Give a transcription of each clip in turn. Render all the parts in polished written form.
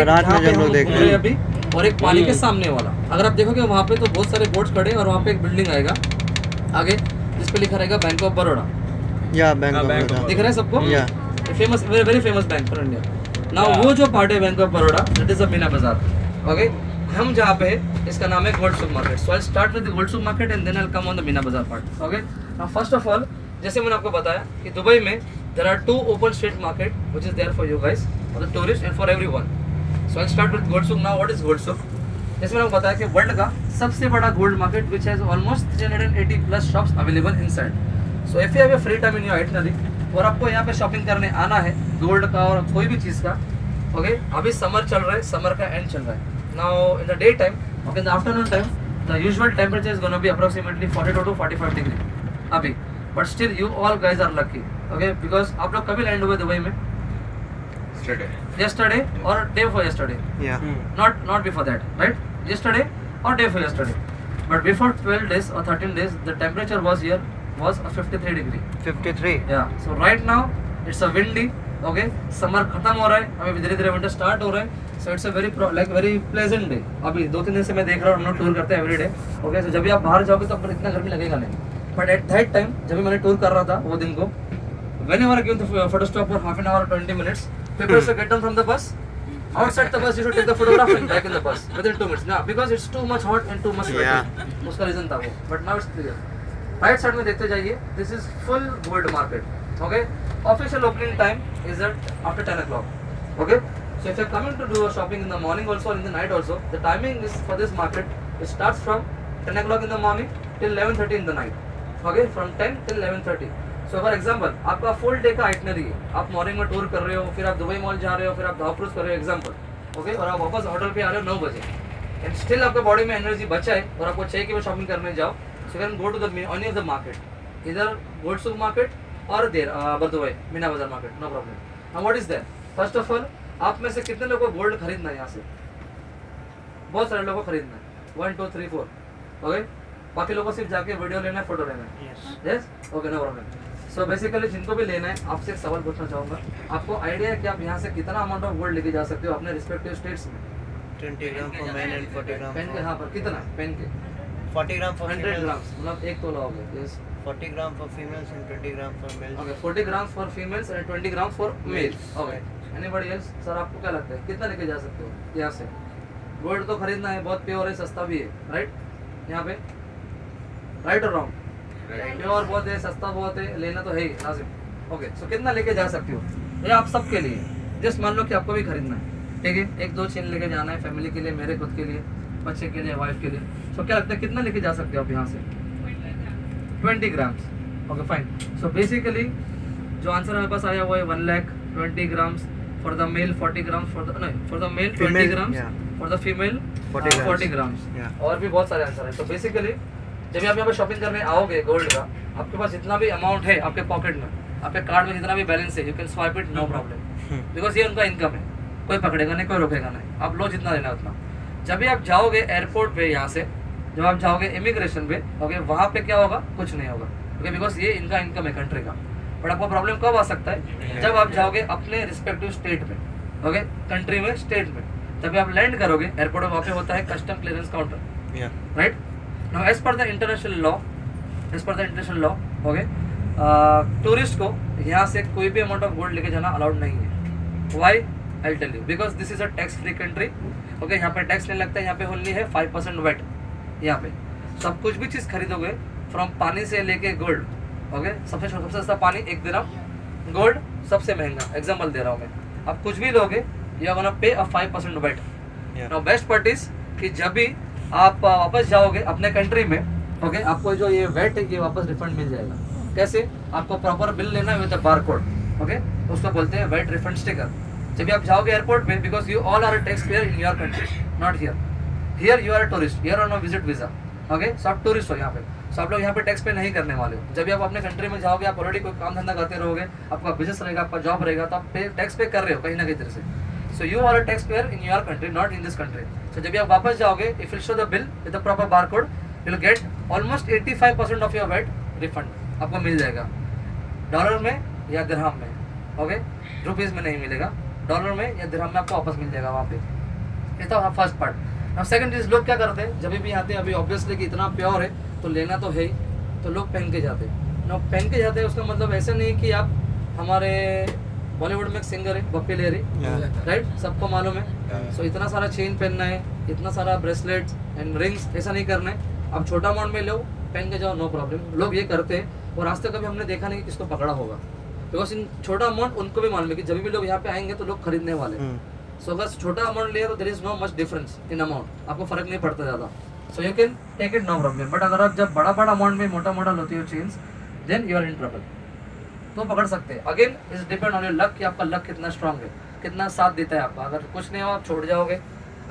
रात में जहाँ पे जब लोग हम देख घूम रहे रहे हैं। हैं अभी, और एक पानी के सामने वाला। अगर आप देखोगे वहाँ पे तो बहुत सारे बोट्स खड़े हैं और वहाँ पे एक बिल्डिंग आएगा आगे जिस पे लिखा रहेगा बैंक ऑफ बड़ौदा। या बैंक हाँ, ऑफ Bank of बड़ौदा। दिख रहा है सबको? या famous, very famous bank for India. Now Yeah. वो जो पार्ट है bank of Baroda, that is a Meena Bazaar. Okay, हम जहाँ पे है, इसका नाम है gold super market. So I start with the gold super market and then I will come on the Meena Bazaar part. Okay, now first of all, जैसे मैंने आपको बताया कि दुबई में there are 2 open street market which is there for you guys, for the tourist and for everyone. So I start with gold super. Now what is gold super? जैसे मैंने आपको बताया कि वर्ल्ड का सबसे बड़ा gold market which has almost 380 plus shops available inside. So if you have a free time in your itinerary और आपको यहाँ पे शॉपिंग करने आना है गोल्ड का और कोई भी चीज़ का, ओके, अभी समर चल रहा है, समर का एंड चल रहा है। Now in the day time, okay, in the afternoon time the usual temperature is gonna be approximately 42 to 45 degree अभी, but still you all guys are lucky, okay, because आप लोग कभी लैंड हुए Dubai में? yesterday or day before yesterday, या not before that, right? Yesterday or day before yesterday, but before 12 days or 13 days the temperature was here was a 53 degree. 53। Yeah, so right now it's a windy, okay, summer खत्म हो रहा है, अभी धीरे धीरे winter start हो रहा है। so it's a very pleasant day। अभी 2-3 दिन से मैं देख रहा हूँ, हम लोग टूर करते हैं एवरी डे, ओके। so जब भी आप बाहर जाओगे तो आपको इतना गर्मी लगेगा नहीं, बट एट दैट टाइम जब भी मैंने टूर कर रहा था वो दिन को, whenever I give the photo stop for half an hour or 20 minutes, people used to get down from the bus. Outside the bus, you should take the photograph and back in the bus within 2 minutes. Now, because it's too much hot and too much sweaty. उसका reason था वो, but now it's clear. Right side में देखते जाइए, this is full gold market. Okay, official opening time is at after 10 o'clock. Okay, so if you're coming to do a shopping in the morning also or in the night also, the timing is for this market. It starts from 10 o'clock in the morning till 11:30 in the night. Okay, from 10 till 11:30. So for example आपका full day का itinerary है, आप morning में tour कर रहे हो, फिर आप दुबई मॉल जा रहे हो, फिर आप धाव क्रूज कर रहे हो एग्जाम्पल, ओके, और आप वापस होटल पे आ रहे हो 9 बजे एंड स्टिल आपके बॉडी में एनर्जी बचा है और आपको चाहिए कि वो शॉपिंग करने जाओ, so can go to the any of the market, इधर गोल्ड सुपर मार्केट और there Dubai Meena Bazaar market, no problem. Now what is that? First of all, आप में से कितने लोगों को गोल्ड खरीदना है? यहाँ से बहुत सारे लोगों को खरीदना है, 1 2 3 4, ओके। बाकी लोगों को सिर्फ जाके वीडियो लेना है, फोटो लेना है, yes, okay, no problem. So basically जिनको भी लेना है, आपसे एक सवाल पूछना चाहूँगा, आपको आइडिया है कि आप यहाँ से कितना अमाउंट ऑफ गोल्ड लेके जा सकते हो अपने रिस्पेक्टिव स्टेट्स में? 20 gram for men and 40 gram पेन के यहाँ पर कितना है? पेन के 40 ग्राम फॉर 100 ग्राम्स, मतलब 1 तोला हो गया, yes. 40 gram for females and 20 gram for mails. Okay, 40 grams for females and 20 grams for mails, okay. Anybody else? Sir आपको क्या लगता है कितना लेके जा सकते हो यहाँ से? गोल्ड तो खरीदना है, बहुत प्योर है, सस्ता भी है, राइट? यहाँ पे राइट और रॉन्ग? प्योर बहुत है, सस्ता बहुत है, लेना तो है ही लाजिम। ओके, सो कितना लेके जा सकते हो? ये आप सबके लिए, जस्ट मान लो कि आपको भी खरीदना है, ठीक है, 1-2 चेन लेके जाना है फैमिली के लिए, मेरे खुद के लिए, बच्चे के लिए, वाइफ के लिए। सो क्या लगता है कितना लेके जा सकते हो आप यहाँ से? 20 grams, okay fine. So basically जो आंसर हमारे पास आया हुआ है 1,20,000 grams for the male, 40 grams for the for the male, 20 grams for the female, 40 grams, और भी बहुत सारे आंसर है। तो बेसिकली जब आप यहाँ पे शॉपिंग करने आओगे गोल्ड का, आपके पास जितना भी अमाउंट है आपके पॉकेट में, आपके कार्ड में जितना भी बैलेंस है, you can swipe it, no problem, because ये उनका इनकम है, कोई पकड़ेगा नहीं, कोई रोकेगा नहीं, आप लो जितना लेना उतना। जब भी आप जाओगे एयरपोर्ट पे, यहाँ से जब आप जाओगे इमिग्रेशन पे, ओके, वहाँ पे क्या होगा? कुछ नहीं होगा, ओके, बिकॉज ये इनका इनकम है कंट्री का। बट आपको प्रॉब्लम कब आ सकता है? जब आप जाओगे अपने रिस्पेक्टिव स्टेट में, ओके, कंट्री में, स्टेट में, तभी आप लैंड करोगे एयरपोर्ट में, वहाँ पे होता है custom clearance counter, right? Now, as per the international law, okay, tourist को यहाँ से कोई भी अमाउंट ऑफ गोल्ड लेके जाना अलाउड नहीं है। Why? I'll tell you. Because this is a tax free country. Okay, यहाँ पे टैक्स नहीं लगता है, यहाँ पे ओनली है 5% वेट। यहाँ पे सब कुछ भी चीज़ खरीदोगे, फ्रॉम पानी से लेके गोल्ड, ओके, सबसे सस्ता पानी 1 दिरहम, गोल्ड सबसे महंगा, एग्जाम्पल दे रहा हूँ मैं। आप कुछ भी लोगे, you are gonna pay a 5% VAT. Now best part is कि जब भी आप वापस जाओगे अपने कंट्री में, ओके, आपको जो ये वेट है ये वापस रिफंड मिल जाएगा। कैसे? आपको प्रॉपर बिल लेना है विद द बारकोड, ओके, उसको बोलते हैं वेट रिफंड स्टिकर। जब भी आप जाओगे एयरपोर्ट पे, because you all are a tax payer in your country, not here, here you are a tourist, here on a visit visa, okay, so आप tourist हो यहाँ पे, सो आप लोग यहाँ पे टैक्स पे नहीं करने वाले हो। जब भी आप अपने कंट्री में जाओगे, आप ऑलरेडी कोई काम धंधा करते रहोगे, आपका बिजनेस रहेगा, आपका जॉब रहेगा, तो आप टैक्स पे कर रहे हो कहीं ना कहीं तरह से। So you are a taxpayer in your country, not in this country. So जब भी आप वापस जाओगे, if you show the bill with the proper barcode, you will get almost 85% of your VAT refund आपको मिल जाएगा, डॉलर में या दिरहम में, ओके, रुपीज़ में नहीं मिलेगा, डॉलर में या दिरहम में आपको वापस मिल जाएगा वहाँ पे। ये था फर्स्ट पार्ट। अब सेकंड चीज़, लोग क्या करते हैं जब भी आते हैं, अभी ऑब्वियसली कि इतना प्योर है तो लेना तो है ही, तो लोग पहन के जाते हैं ना। पहन के जाते हैं उसका मतलब ऐसा नहीं कि आप हमारे बॉलीवुड में एक सिंगर है बप्पी लेहरी, राइट, सबको मालूम है। सो इतना सारा चेन पहनना है, इतना सारा ब्रेसलेट्स एंड रिंग्स, ऐसा नहीं करना है। आप छोटा अमाउंट में लो, पहन के जाओ, नो प्रॉब्लम। लोग ये करते हैं और आज तक कभी हमने देखा नहीं कि किसको पकड़ा होगा, बिकॉज इन छोटा अमाउंट उनको भी मालूम है कि जब भी लोग यहाँ पे आएंगे तो लोग खरीदने वाले। सो अगर छोटा अमाउंट लिया तो there is no much difference in amount, आपको फर्क नहीं पड़ता ज़्यादा। So you can take it, no problem. But अगर आप जब बड़ा बड़ा अमाउंट में मोटा मोटा होती हो chains, then you are in trouble. तो पकड़ सकते हैं। Again is depend on your luck कि आपका लक कितना स्ट्रांग है, कितना साथ देता है आपका। अगर कुछ नहीं हो आप छोड़ जाओगे,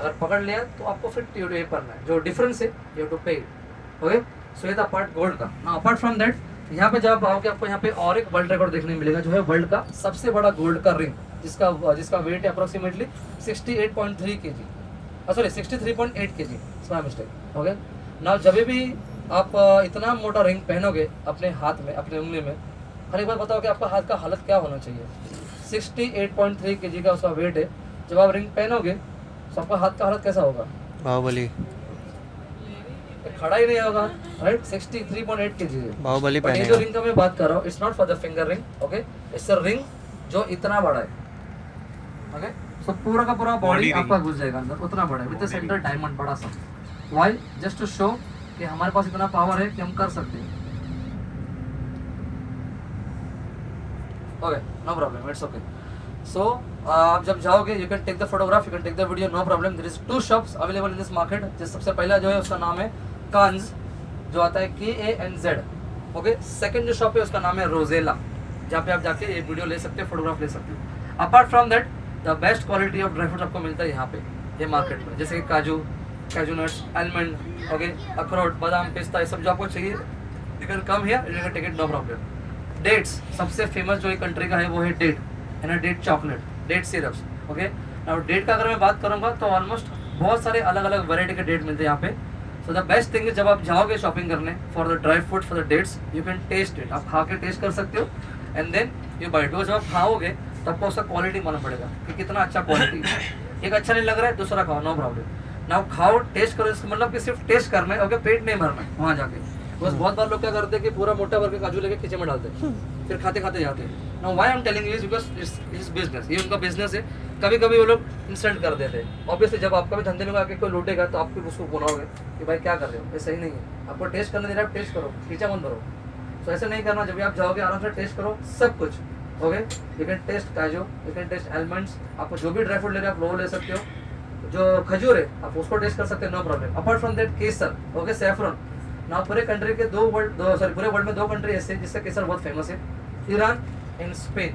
अगर पकड़ लिया तो आपको फिर पे करना है। जो डिफरेंस है यू हैव टू पे इट। ओके, सो ये था पार्ट गोल्ड का। नाउ अपार्ट फ्रॉम दैट, यहाँ पे जब आओगे आपको यहाँ पे और एक वर्ल्ड रिकॉर्ड देखने मिलेगा, जो है वर्ल्ड का सबसे बड़ा गोल्ड का रिंग, जिसका वेट है अप्रोक्सीमेटली 68.3 kg, सॉरी 63.8 kg, इसका मिस्टेक। ओके, नाउ जब भी आप इतना मोटा रिंग पहनोगे अपने हाथ में, अपने उंगली में, हर एक बार बताओ कि आपका हाथ का हालत क्या होना चाहिए। 68.3 kg का उसका वेट है। जब आप रिंग पहनोगे तो आपका हाथ का हालत कैसा होगा? बाहुबली, खड़ा ही नहीं होगा, राइट। 63.8 kg है बाहुबली ये जो रिंग का मैं बात कर रहा हूँ, it's not for the finger ring, okay, it's a ring जो इतना बड़ा है। ओके, सो पूरा का पूरा बॉडी आपका घुस जाएगा अंदर, उतना बड़ा है, विद द सेंटर डायमंड बड़ा सा। व्हाई? जस्ट टू शो कि हमारे पास इतना पावर है कि हम कर सकते हैं। Okay, no problem, it's okay. So आप जब जाओगे you can take the photograph, you can take the video, no problem. There is 2 shops available in this market. जिस सबसे पहला जो है उसका नाम है कांज, जो आता है KANZ। ओके, सेकंड जो शॉप है उसका नाम है रोजेला, जहाँ पे आप जाके ये वीडियो ले सकते हो, फोटोग्राफ ले सकते हो। Apart from that, the best quality of dry fruit आपको मिलता है यहाँ पे, ये मार्केट में, जैसे कि काजू नट्स, आलमंड, ओके, अखरोट, बादाम, पिस्ता, ये सब जो आपको चाहिए you can come here, you can take it, no problem. Dates, सबसे फेमस जो एक कंट्री का है वो है डेट, है ना, date chocolate, date syrups. Okay, now date का अगर मैं बात करूँगा तो ऑलमोस्ट बहुत सारे अलग अलग वैरायटी के डेट मिलते हैं यहाँ पे। सो द बेस्ट थिंग जब आप जाओगे शॉपिंग करने for the dry fruit, for the dates, you can taste it, आप खा के टेस्ट कर सकते हो and then you buy it. जब आप खाओगे तो आपको उसका क्वालिटी मालूम पड़ेगा कि कितना अच्छा क्वालिटी है। एक अच्छा नहीं लग रहा है, दूसरा खाओ, नो प्रॉब्लम। नाउ खाओ, टेस्ट करो, इसका मतलब कि सिर्फ टेस्ट करना है, ओके, पेट नहीं भरना है वहाँ जाके। बस बहुत बार लोग क्या करते हैं कि पूरा मोटा भर के काजू लेके खींचे में डालते हैं, फिर खाते खाते जाते हैं। Now why I am telling you because it's business, ये उनका बिजनेस है। कभी कभी वो लोग इंसल्ट कर देते हैं। ऑब्वियसली जब आपका भी धंधे में आके कोई लूटेगा तो आप भी उसको बोलाओगे कि भाई क्या कर रहे हो, ये सही नहीं है, आपको टेस्ट करने दे रहा है, टेस्ट करो, खींचा मत भरो। तो ऐसा नहीं करना, जब भी आप जाओगे आराम से टेस्ट करो सब कुछ। ओके, यू कैन टेस्ट काजू, यू कैन टेस्ट आलमंड्स, आपको जो भी ड्राई फ्रूट ले रहे हो आप वो ले सकते हो। जो खजूर है आप उसको टेस्ट कर सकते हो, no problem. Apart from that केसर, ओके, सैफरन। ना पूरे कंट्री के पूरे वर्ल्ड में 2 कंट्री ऐसे हैं जिसका केसर बहुत फेमस है, ईरान एंड स्पेन,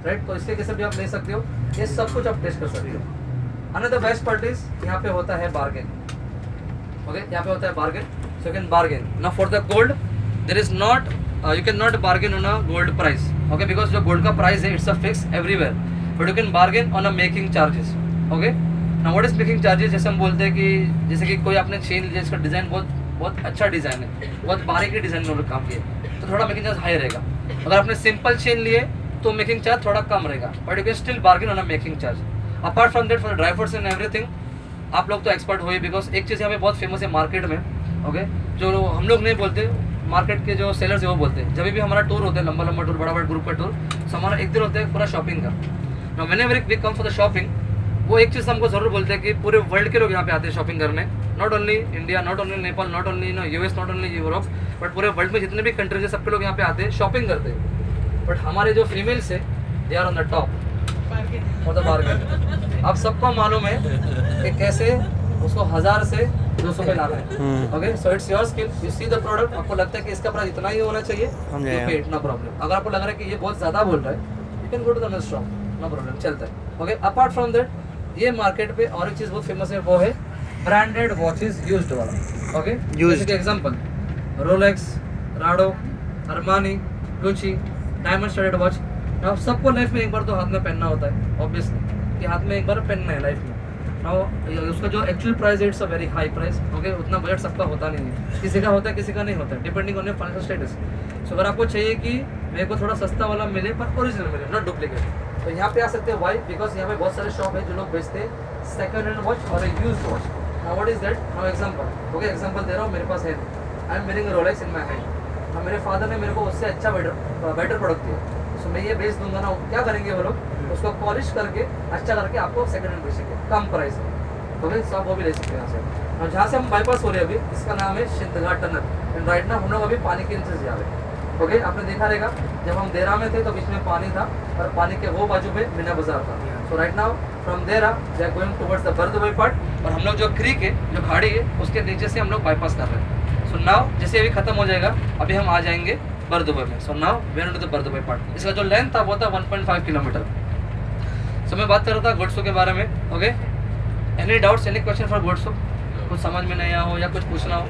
राइट। तो इसके केसर भी आप ले सकते हो, ये सब कुछ आप टेस्ट कर सकते हो। अनदर बेस्ट पार्ट इज यहाँ पे होता है बार्गेन। ओके, यहाँ पे होता है bargain, so you can bargain. Now for the gold there is not, you can not bargain on a gold price, okay, because जो गोल्ड का प्राइस है it's a fix everywhere, but you can bargain on a making charges. Okay, now what is making charges? जैसे हम बोलते हैं कि जैसे कि कोई आपने चेन लिया, इसका डिजाइन बहुत अच्छा डिजाइन है, बहुत बारीकी डिजाइन में काम किया, तो थोड़ा मेकिंग चार्ज हाई रहेगा। अगर आपने सिंपल चेन लिए तो मेकिंग चार्ज थोड़ा कम रहेगा, but you can still bargain on a making charge. Apart from that for dry fruits and everything, आप लोग तो एक्सपर्ट हुए, बिकॉज एक चीज़ यहाँ पे बहुत फेमस है मार्केट में, ओके, जो हम लोग नहीं बोलते, मार्केट के जो सेलर्स है वो बोलते हैं। जब भी हमारा टूर होता है, लंबा लंबा टूर, बड़ा बड़ा ग्रुप का टूर, तो हमारा एक दिन होता है पूरा शॉपिंग का। Now whenever we come for the shopping, वो एक चीज़ हमको जरूर बोलते हैं कि पूरे वर्ल्ड के लोग यहाँ पे आते हैं शॉपिंग करने, not only India, not only Nepal, not only US, not only Europe, but पूरे वर्ल्ड में जितने भी कंट्रीज है सबके लोग यहाँ पे आते हैं शॉपिंग करते हैं। बट हमारे जो फीमेल्स है they are on the top for the bargain. आप सबको मालूम है कि कैसे उसको 1000 से 200 पे लाना है। Okay, so it's your skill, you see the product, आपको लगता है कि इसका प्राइस इतना ही होना चाहिए, यू पे इट, नो प्रॉब्लम। अगर आपको लग रहा है कि ये बहुत ज़्यादा बोल रहा है, you can go to the next shop, no problem, चलता है। ओके, अपार्ट फ्रॉम दैट, ये मार्केट पे और एक चीज़ बहुत फेमस है, वो है ब्रांडेड वॉचेस यूज्ड वाला। ओके, जैसे कि example Rolex, Rado, Armani, Gucci, diamond studded watch. अब सबको लाइफ में एक बार तो हाथ में पहनना होता है, ऑब्वियसली कि हाथ में एक बार पहनना है लाइफ में। नाउ उसका जो एक्चुअल प्राइस है it's a very high price. Okay, उतना बजट सबका होता नहीं है, किसी का होता है किसी का नहीं होता है, depending on your financial status. So अगर आपको चाहिए कि मेरे को थोड़ा सस्ता वाला मिले पर ओरिजिनल मिले, नॉट डुप्लीकेट, तो यहाँ पे आ सकते हैं वाई, बिकॉज यहाँ पे बहुत सारे शॉप है जो लोग बेचते हैं सेकंड हैंड वॉच और used watch. Now what is that, now example, okay example दे रहा हूँ, मेरे पास है, I am wearing Rolex in my hand. मेरे फादर ने मेरे को उससे अच्छा बेटर प्रोडक्ट दिया, सो मैं ये बेच दूंगा ना, क्या करेंगे वो लोग उसको पॉलिश करके अच्छा करके आपको सेकंड हैंड बेचेंगे कम प्राइस में, ओके। सो आप वो भी ले सकते हैं यहाँ से। और जहाँ से हम बाईपास हो रहे हैं अभी, इसका नाम है शिंदगा टनल, एंड राइट ना हम लोग अभी पानी के नीचे जा रहे हैं, ओके। आपने देखा रहेगा जब हम देरा में थे तो बीच में पानी था और पानी के वो बाजू पे मीना बाजार था। सो right now from Deira they are going towards the Bur Dubai part, और हम लोग जो क्रीक है जो खाड़ी है उसके नीचे से हम लोग बाईपास कर रहे हैं। सो नाउ जैसे अभी खत्म हो जाएगा अभी हम आ जाएंगे बर्दुबई में। So now we are in the Bur Dubai part. इसका जो लेंथ था वो था 1.5 किलोमीटर। सो मैं बात कर रहा था गोडसो के बारे में, okay. Any doubts, any question for Gold Souk? कुछ समझ में नहीं आया हो या कुछ पूछना हो,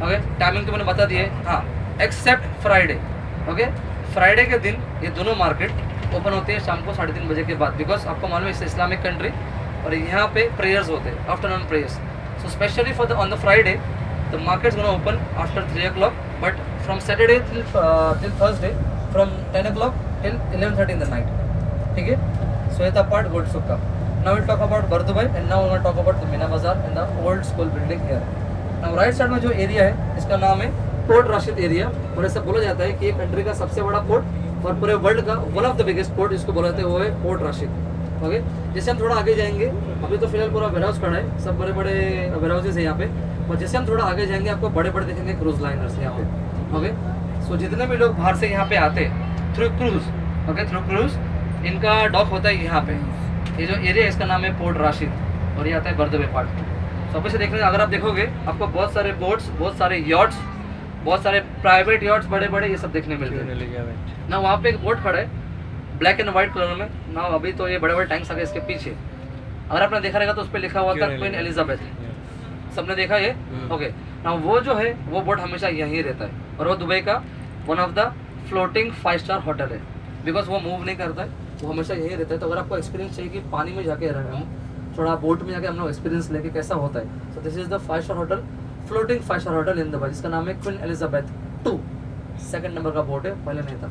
ओके। टाइमिंग तो मैंने बता दिए, हाँ, एक्सेप्ट फ्राइडे, ओके। फ्राइडे के दिन ये दोनों मार्केट ओपन होते हैं शाम को 3:30 बजे के बाद, बिकॉज आपको मालूम है इस इस्लामिक कंट्री और यहाँ पे प्रेयर्स होते हैं, afternoon prayers. So specially for the on the Friday the markets gonna open after 3 o'clock, but from Saturday till Thursday from 10 o'clock till 11:30 in the night, ठीक है। सो ये था पार्ट गोडसो का। Now will talk about Bur Dubai and now we will talk about the Meena Bazaar and the old school building here. Now right side में जो area है इसका नाम है पोर्ट राशिद एरिया, और ऐसा बोला जाता है कि ये कंट्री का सबसे बड़ा पोर्ट और पूरे वर्ल्ड का one of the biggest port इसको बोला जाता है, वो है पोर्ट राशिद, ओके। जैसे हम थोड़ा आगे जाएंगे, अभी तो फिलहाल पूरा वेयरहाउस खड़ा है, सब बड़े बड़े वेयरहाउसेज है यहाँ पे, और जैसे हम थोड़ा आगे जाएंगे आपको बड़े बड़े दिखेंगे क्रूज लाइनर्स यहाँ पे, ओके। सो जितने भी लोग बाहर से यहाँ पे आते हैं through cruise, okay, through cruise, इनका डॉक होता है यहाँ पे। ये जो एरिया है इसका नाम है पोर्ट राशिद और ये आता है बर्दुबई पार्ट। सो अभी से देखने अगर आप देखोगे आपको बहुत सारे बोट्स, बहुत सारे यॉट्स, बहुत सारे प्राइवेट यॉट्स बड़े बड़े ये सब देखने मिलते हैं ना। वहाँ पे एक बोट खड़ा है ब्लैक एंड व्हाइट कलर में ना, अभी तो ये बड़े बड़े टैंक्स आ गए इसके पीछे। अगर आपने देखा रहेगा तो उस पर लिखा हुआ था क्वीन एलिजाबेथ, सबने देखा ये, ओके ना। वो जो है वो बोट हमेशा यहीं रहता है और वो दुबई का one of the floating 5-star hotel है, बिकॉज वो मूव नहीं करता है, वो हमेशा यहीं रहता है। तो अगर आपको एक्सपीरियंस चाहिए कि पानी में जाके रहे हम थोड़ा बोट में जाके हम लोग एक्सपीरियंस लेके कैसा होता है, so this is the 5-star hotel, floating 5-star hotel in Dubai, जिसका नाम है क्वीन एलिजाबेथ 2, सेकंड नंबर का बोट है, पहले नहीं था।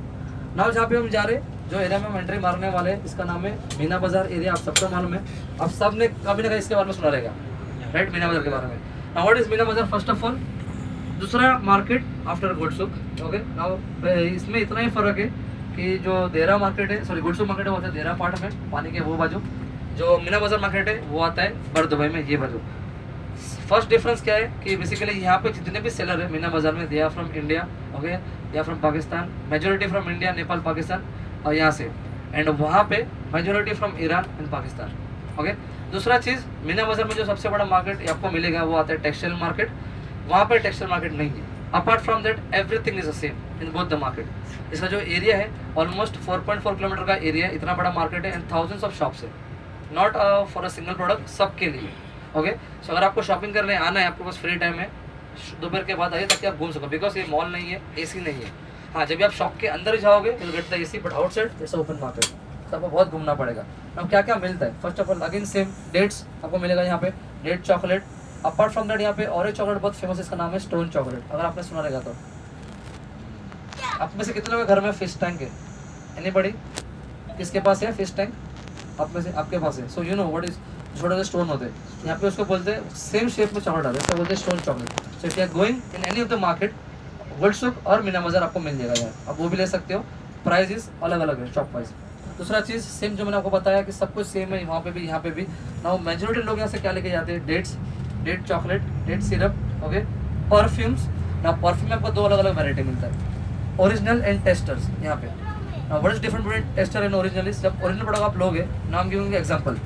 नाउ जहाँ पे हम जा रहे जो एरिया में हम एंट्री मारने वाले हैं इसका नाम है मीना बाजार एरिया। आप सबको मालूम है, आप सब ने कभी ना कभी इसके बारे में सुना रहेगा, राइट, मीना बाजार के बारे में। नाउ व्हाट इज मीना बाजार? फर्स्ट ऑफ ऑल दूसरा मार्केट आफ्टर गोडसुक, ओके। नाउ इसमें इतना ही फर्क है कि जो देरा मार्केट है, सॉरी गोडसुक मार्केट है वो आता है देरा पार्ट में, पानी के वो बाजू। जो मीना बाजार मार्केट है वो आता है बर्दुबई में, ये बाजू। फर्स्ट डिफरेंस क्या है कि बेसिकली यहाँ पे जितने भी सेलर है मीना बाजार में, they are from India, okay, they are from Pakistan, majority from India, Nepal, Pakistan और यहाँ से, एंड वहाँ पे majority from Iran and Pakistan, okay. दूसरा चीज़ मीना बाजार में जो सबसे बड़ा मार्केट आपको मिलेगा वो आता है टेक्सटाइल मार्केट, वहाँ पर टेक्सटाइल मार्केट नहीं है। Apart from that everything is the same in both the market. इसका जो एरिया है ऑलमोस्ट 4.4 किलोमीटर का एरिया, इतना बड़ा मार्केट है एंड थाउजेंड्स ऑफ शॉप्स है, not for a single product, सबके लिए, ओके। सो अगर आपको शॉपिंग करने आना है, आपके पास फ्री टाइम है, दोपहर के बाद आइए ताकि आप घूम सको, बिकॉज ये मॉल नहीं है, एसी नहीं है। हाँ, जब भी आप शॉप के अंदर जाओगे you get the AC, but outside it's open market, तो आपको बहुत घूमना पड़ेगा। अब क्या क्या मिलता है? First of all again same dates आपको मिलेगा यहाँ पे, date chocolate. Apart from that यहाँ पे और एक चॉकलेट बहुत फेमस है, इसका नाम है स्टोन चॉकलेट, अगर आपने सुना रहेगा तो। आप में से कितने लोग घर में फिश टैंक है? एनीबॉडी? किसके पास है फिश टैंक? आप में से आपके पास है। So you know what is, छोटे से स्टोन होते हैं यहाँ पे, उसको बोलते हैं सेम शेप में चॉकलेट आते हैं, इसको बोलते हैं stone chocolate. So if you are going in any of the market, Gold Souk और मीना बाजार आपको मिल जाएगा यार, आप वो भी ले सकते हो। प्राइजेस अलग अलग है शॉप वाइज। दूसरा चीज़ सेम जो मैंने आपको बताया कि सब कुछ सेम है, वहाँ पे भी यहाँ पे भी। नाउ मेजोरिटी लोग यहाँ से क्या लेके जाते हैं? Dates, date chocolate, date syrup, okay. Perfumes, ना परफ्यूम में आपको 2 अलग अलग वैरायटी मिलता है, ओरिजिनल एंड टेस्टर्स यहाँ पे। Now what is different between tester and original? जब ओरिजिनल प्रोडक्ट आप लोगे, नाम गिवेंगे एग्जाम्पल,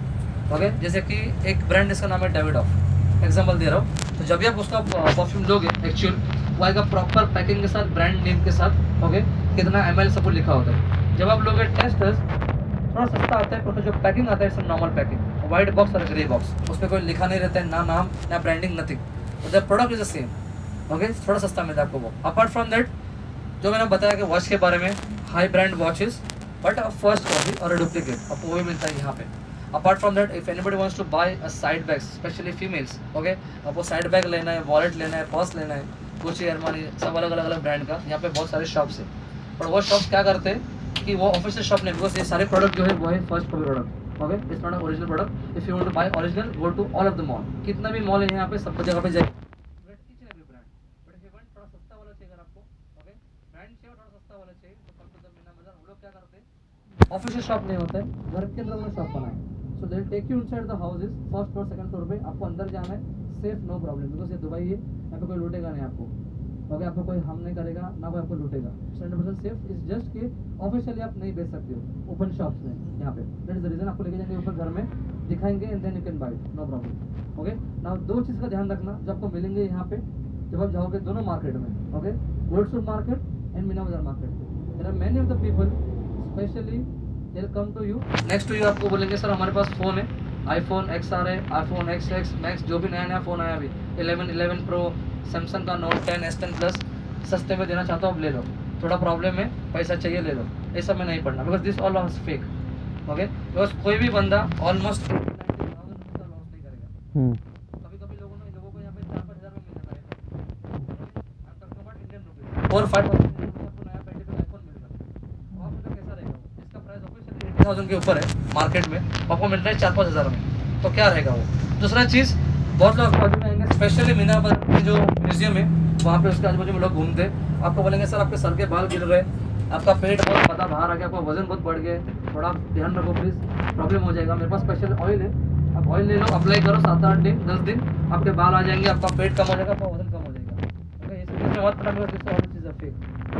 ओके, जैसे कि एक ब्रांड इसका नाम है डेविडॉफ, एग्जाम्पल दे रहा हूँ। तो जब भी आप उसका परफ्यूम लोगे एक्चुअल वो आएगा प्रॉपर पैकिंग के साथ, ब्रांड नेम के साथ, ओके, कितना ml सब कुछ लिखा होता है। जब आप लोगे टेस्टर्स थोड़ा सस्ता आता है, पर जो पैकिंग आता है नॉर्मल पैकिंग, वाइट बॉक्स और ग्रे बॉक्स, उस पर कोई लिखा नहीं रहता है, ना नाम ना branding, nothing, the product is the same, okay. थोड़ा सस्ता मिलता है आपको वो। अपार्ट फ्रॉम दैट जो मैंने बताया कि वॉच के बारे में, high brand watches but first copy और डुप्लीकेट आपको वही मिलता है यहाँ पे। Apart from that if anybody wants to buy a side bag, specially females, okay, आपको साइड बैग लेना है, वॉलेट लेना है, पर्स लेना है, गुची, अरमानी, सब अलग अलग ब्रांड का यहाँ पे बहुत सारे शॉप्स है। पर वो शॉप्स क्या करते हैं, कि वो ऑफिशियल शॉप नहीं, बिकॉज ये सारे प्रोडक्ट जो है वो है first copy product, okay, it's not original product. If you want to buy original, go to all of the mall, कितना भी मॉल है यहाँ पे सब जगह पे जाइए, थोड़ा सस्ता वाला चाहिए अगर आपको, ओके, ब्रांड चाहिए थोड़ा सस्ता वाला चाहिए तो कम टू द मीना बाजार। हम लोग क्या करते हैं, ऑफिशियल शॉप नहीं होता है, घर के अंदर हमने शॉप बनाए, so they will take you inside the houses, first floor second floor पे आपको अंदर जाना है, सेफ नो प्रॉब्लम, बिकॉज ये दुबई है, यहाँ पे कोई लूटेगा नहीं आपको, ओके, आपको कोई हार्म नहीं करेगा, ना कोई आपको लूटेगा, 100% सेफ। इज जस्ट कि ऑफिशियली आप नहीं बेच सकते हो ओपन शॉप्स में यहाँ पे, दैट इज द रीजन। आपको लेके जाएंगे ऊपर घर में, दिखाएंगे and then you can buy it, no problem, okay. Now दो चीज़ का ध्यान रखना जब आपको मिलेंगे यहाँ पे, जब आप जाओगे दोनों मार्केट में, okay, Gold Souk market and Meena Bazaar market, there are many of the people specially they will come to you, next to you, आपको बोलेंगे सर हमारे पास फ़ोन है, iPhone XR है, iPhone XX Max, जो भी नया नया फ़ोन आया अभी 11 Pro, सैमसंग का Note 10, S10 Plus, सस्ते में देना चाहता हूँ अब ले लो, थोड़ा प्रॉब्लम है पैसा चाहिए ले लो, ये सब में नहीं पढ़ना, because this all is fake, okay. Because कोई भी बंदा ऑलमोस्ट 90,000 का लॉस नहीं करेगा। कभी कभी लोगों को यहाँ पे 4-5 हज़ार में मिल जाता है, 4-5 आपको नया 20 iPhone मिल रहा है, आप मतलब कैसा रहेगा वो, इसका प्राइस ऑफिशियली 80,000 के ऊपर है मार्केट में, आपको मिल रहा है 4-5 हज़ार में, तो क्या रहेगा वो। दूसरा चीज़, बहुत लोग बाजू में आएंगे, स्पेशली मीना बाजार की जो म्यूजियम है वहाँ पे उसके आजू बाजू में लोग घूमते हैं, आपको बोलेंगे सर आपके सर के बाल गिर रहे, आपका पेट बहुत पता बाहर आ गया, आपका वजन बहुत बढ़ गया, थोड़ा ध्यान रखो प्लीज़, प्रॉब्लम हो जाएगा। मेरे पास स्पेशल ऑयल है, आप ऑयल ले लो, अप्लाई करो, 7-8 दिन 10 दिन आपके बाल आ जाएंगे, आपका पेट कम हो जाएगा, आपका वजन कम हो जाएगा, ओके। इसमें बहुत पता ऑयल चीज़ है फेक,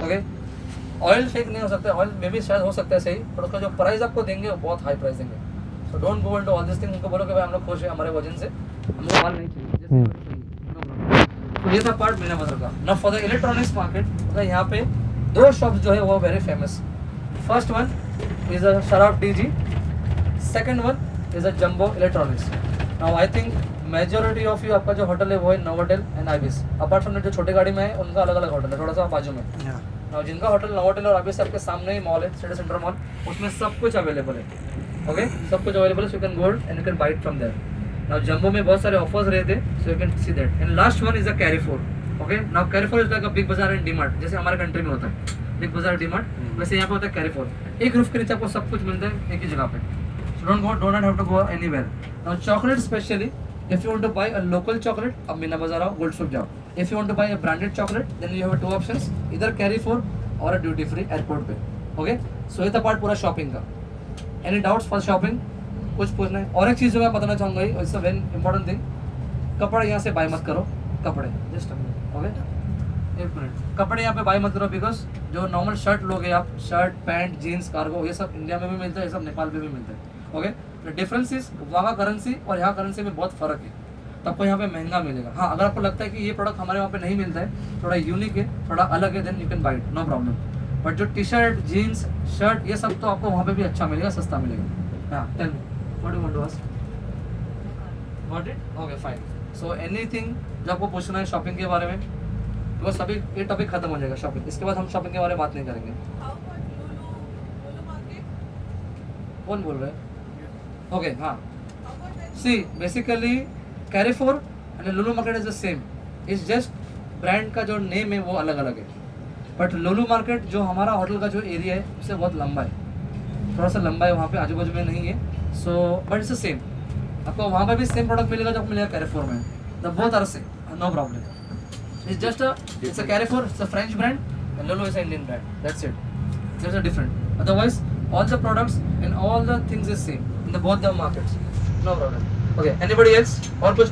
ओके। ऑयल फेक नहीं हो सकता, ऑयल में भी शायद हो सकता है सही, पर उसका जो प्राइस आपको देंगे वो बहुत हाई प्राइस देंगे, so don't go into all this thing. उनको बोलो कि भाई हम लोग खुश है हमारे वजन से, हमको माल नहीं चाहिए, जैसे नो प्रॉब्लम। तो ये था पार्ट मीना बाजार का। Now for the electronics market, मतलब यहाँ पे दो शॉप्स जो है वो very famous, first one is a Sharaf DG, second one is a Jumbo Electronics. Now I think majority of you, आपका जो होटल है वो है Novotel and Ibis, apart from जो छोटे गाड़ी में है उनका अलग अलग होटल है, थोड़ा सा बाजू में। नाउ जिनका होटल नोवोटेल और आइबिस आपके सामने ही मॉल है, सिटी सेंटर मॉल, उसमें सब कुछ अवेलेबल है, ओके, सब कुछ अवेलेबल है, so you can go and you can buy it from there. Now Jumbo में बहुत सारे ऑफर्स रहते हैं, so you can see that. And last one is a Carrefour, okay. Now Carrefour is like a big Bazaar and DMart, जैसे हमारे country में होता है बिग बाजार डीमार्ट, वैसे यहाँ पे होता है कैरीफोर, एक रूफ के नीचे आपको सब कुछ मिलता है एक ही जगह पे, so don't have to go anywhere. Now chocolate specially, if you want to buy a local chocolate, अब मीना बाजार आओ, गोल्ड सूक जाओ। if you want to buy a branded chocolate, then you have two options, either Carrefour or a duty free airport पे, okay. सो ये था part पूरा shopping का। Any doubts for shopping, कुछ पूछना है? और एक चीज़ जो मैं बताना चाहूँगा, it's a very important thing, कपड़े यहाँ से बाय मत करो, कपड़े जस्ट ओके, एक मिनट, कपड़े यहाँ पे बाय मत करो, बिकॉज जो नॉर्मल शर्ट लोगे आप, शर्ट पैंट जीन्स कार्गो, ये सब इंडिया में भी मिलता है, ये सब नेपाल में भी मिलता है, ओके। द डिफरेंस इज वहाँ का करेंसी और यहाँ करेंसी में बहुत फ़र्क है, तो आपको यहाँ पे महंगा मिलेगा। हाँ, अगर आपको लगता है कि ये प्रोडक्ट हमारे वहाँ पे नहीं मिलता है, थोड़ा यूनिक है, थोड़ा अलग है, then you can buy it, no problem. But जो टी शर्ट जीन्स शर्ट ये सब तो आपको वहाँ पे भी अच्छा मिलेगा, सस्ता मिलेगा। हाँ, tell me what you want to ask? Got it? Okay fine. So anything जो आपको पूछना है शॉपिंग के बारे में, तो सभी ये टॉपिक खत्म हो जाएगा शॉपिंग, इसके बाद हम शॉपिंग के बारे में बात नहीं करेंगे। कौन बोल रहे हैं? ओके, हाँ, see basically Carrefour and Lulu market is the same, it's just brand का जो नेम है वो अलग अलग है, बट लुलु मार्केट जो हमारा होटल का जो एरिया है उससे बहुत लंबा है, थोड़ा सा लंबा है, वहाँ पे आजू बाजू में नहीं है, so but it's the same, आपको वहाँ पे भी सेम प्रोडक्ट मिलेगा जो आपको मिलेगा कैरीफोर में, the both are same, no problem. It's just it's a Carrefour, it's a French brand and Lulu is a Indian brand, that's it, there is a different, otherwise all the products and all the things is same in the both the markets, no problem, okay। anybody else और कुछ